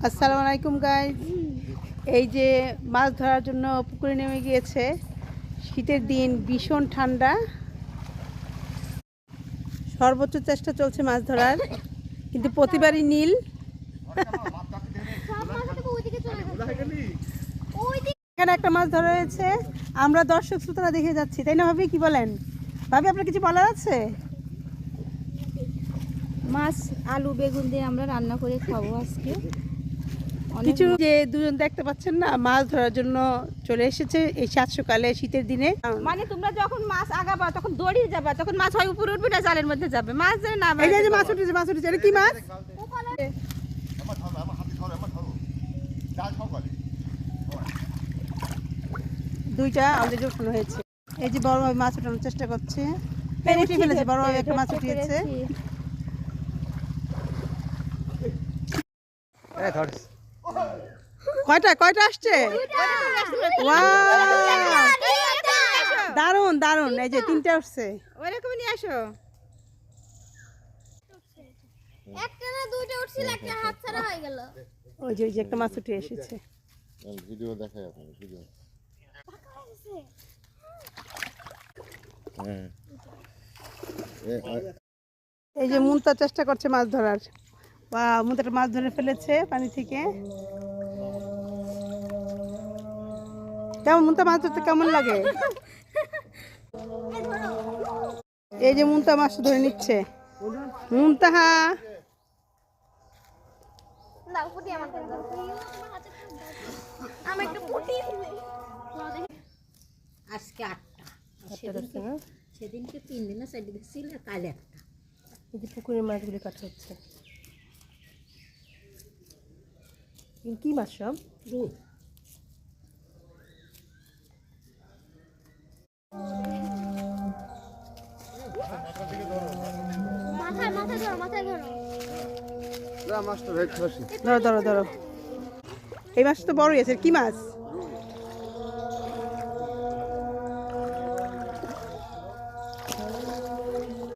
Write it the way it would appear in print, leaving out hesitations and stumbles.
আসসালামু আলাইকুম গাইজ। এই যে মাছ ধরার জন্য পুকুরে নেমে গিয়েছে। শীতের দিন, ভীষণ ঠান্ডা, সর্বোচ্চ চেষ্টা চলছে মাছ ধরার, কিন্তু প্রতিবারই নীল। এখানে একটা মাছ ধরা হয়েছে, আমরা দর্শক শ্রোতারা দেখে যাচ্ছি, তাই না ভাবি? কি বলেন ভাবি, আপনার কিছু বলার আছে? মাছ আলু বেগুন দিয়ে আমরা রান্না করে খাবো আজকে। কিছু যে দুজন দেখতে পাচ্ছেন না, মাছ ধরার জন্য চলে এসেছে এই সাত সকালে শীতের দিনে। মানে তোমরা যখন মাছ আগাবা তখন দড়ি যাবা, তখন মাছ হয় উপরে উঠবে না জালের মধ্যে যাবে, মাছ ধরে না। এই যে মাছ উঠেছে, মাছ উঠেছে। এটা কি মাছ? দুইটা অলরেডি উঠানো হয়েছে। এই যে বড় ভাবে মাছ উঠানোর চেষ্টা করছে, উঠিয়ে ফেলেছে। বড় ভাবে একটা মাছ উঠিয়েছে। কয়টা কয়টা আসছে? দারুন দারুন। এই যে তিনটা উঠছে। ওরকম নিয়ে আসো। একটা না দুইটা উঠছিল, একটা হাতছাড়া হয়ে গেল। ওই যে একটা মাছ উঠে এসেছে। ভিডিও দেখাই আপনাদের ভিডিও। হ্যাঁ, এই যে মুন্তা চেষ্টা করছে মাছ ধরার। বা মুন্তাটা মাছ ধরে ফেলেছে পানি থেকে। কেমন মুন্তা মাছ ধরতে কেমন লাগে? এই যে মুন্তা মাছ ধরে নিচ্ছে। মুন্তাহা দাও পুটি আমার কাছে দাও। আমি একটা পুটি আজকে 8টা, সেদিনকে 3 দিনে 4 দিন ছিল, কাল একটা। এই যে পুকুরের মাছগুলি কাটা হচ্ছে। কি মাছ সব? রুই। মাথায় ধরো। ধরো ধরো ধরো। এই মাছ তো বড়ই আছে। কি মাছ?